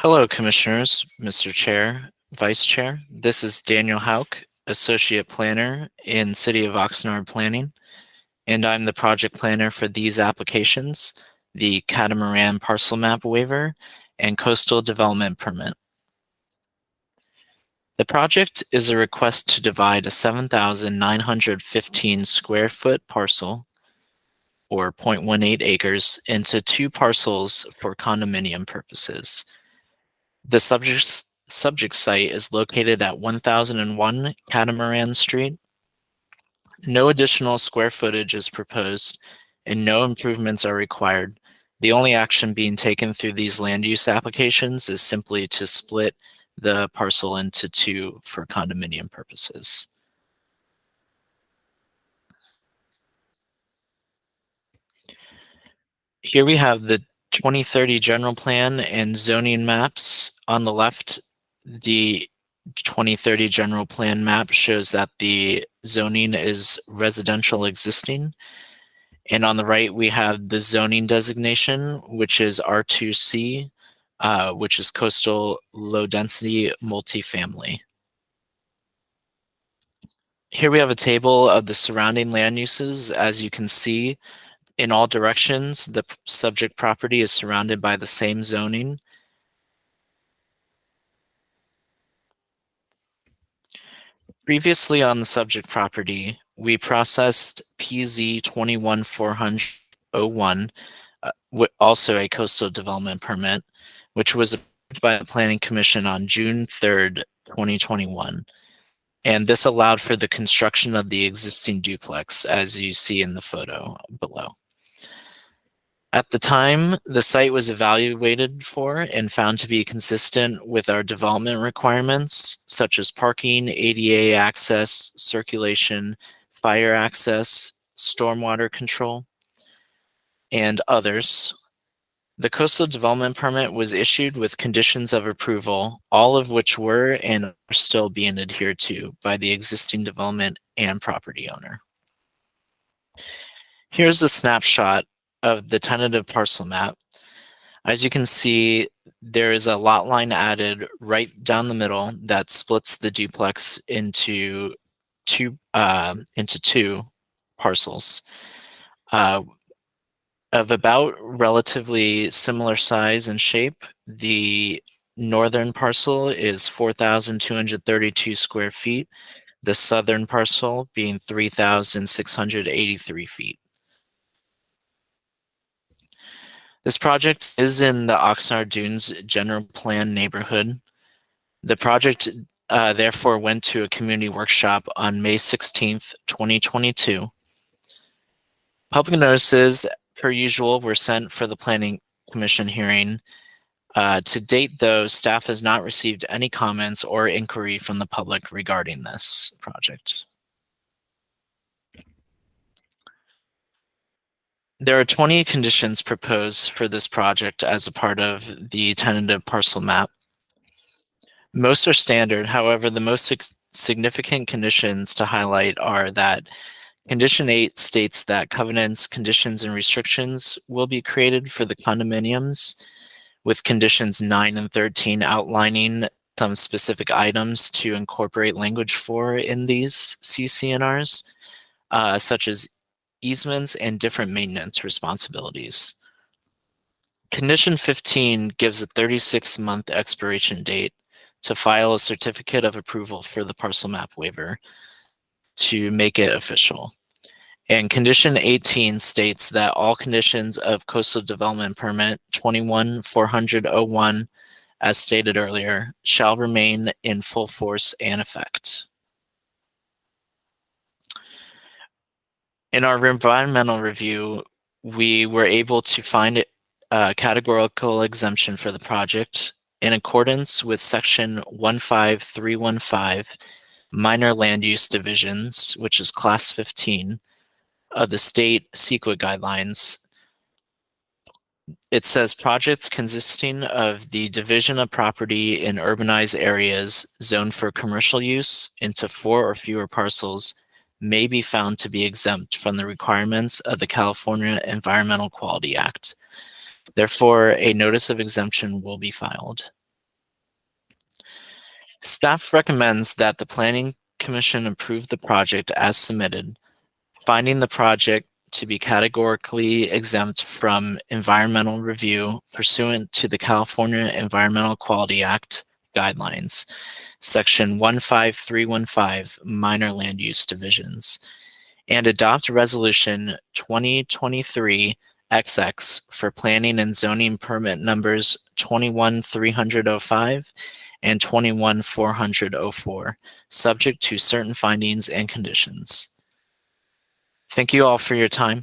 Hello, Commissioners, Mr. Chair, Vice Chair. This is Daniel Hauk, Associate Planner in City of Oxnard Planning, and I'm the project planner for these applications, the Catamaran Parcel Map Waiver and Coastal Development Permit. The project is a request to divide a 7,915 square foot parcel, or 0.18 acres, into two parcels for condominium purposes. The subject site is located at 1001 Catamaran Street. No additional square footage is proposed and no improvements are required. The only action being taken through these land use applications is simply to split the parcel into two for condominium purposes. Here we have the 2030 general plan and zoning maps. On the left, the 2030 general plan map shows that the zoning is residential existing. And on the right, we have the zoning designation, which is R2C, which is coastal low density multifamily. Here we have a table of the surrounding land uses. As you can see, in all directions, the subject property is surrounded by the same zoning. Previously on the subject property, we processed PZ 21401, also a coastal development permit, which was approved by the Planning Commission on June 3rd, 2021. And this allowed for the construction of the existing duplex, as you see in the photo below. At the time, the site was evaluated for and found to be consistent with our development requirements, such as parking, ADA access, circulation, fire access, stormwater control, and others. The coastal development permit was issued with conditions of approval, all of which were and are still being adhered to by the existing development and property owner. Here's a snapshot of the tentative parcel map. As you can see, there is a lot line added right down the middle that splits the duplex into two parcels of about relatively similar size and shape. The northern parcel is 4,232 square feet, the southern parcel being 3,683 feet. This project is in the Oxnard Dunes General Plan neighborhood. The project therefore went to a community workshop on May 16th, 2022. Public notices, per usual, were sent for the Planning Commission hearing. To date, though, staff has not received any comments or inquiry from the public regarding this project. There are 20 conditions proposed for this project as a part of the tentative parcel map. Most are standard. However, the most significant conditions to highlight are that Condition 8 states that covenants, conditions, and restrictions will be created for the condominiums, with conditions 9 and 13 outlining some specific items to incorporate language for in these CCNRs, such as easements and different maintenance responsibilities. Condition 15 gives a 36-month expiration date to file a certificate of approval for the parcel map waiver to make it official. And condition 18 states that all conditions of coastal development permit 21-400-01, as stated earlier, shall remain in full force and effect. In our environmental review, we were able to find a categorical exemption for the project in accordance with section 15315, minor land use divisions, which is class 15 of the state CEQA guidelines. It says projects consisting of the division of property in urbanized areas zoned for commercial use into 4 or fewer parcels may be found to be exempt from the requirements of the California Environmental Quality Act. Therefore, a notice of exemption will be filed. Staff recommends that the Planning Commission approve the project as submitted, finding the project to be categorically exempt from environmental review pursuant to the California Environmental Quality Act guidelines, Section 15315, minor land use divisions, and adopt Resolution 2023 XX for planning and zoning permit numbers 21-300-05 and 21-400-04, subject to certain findings and conditions. Thank you all for your time.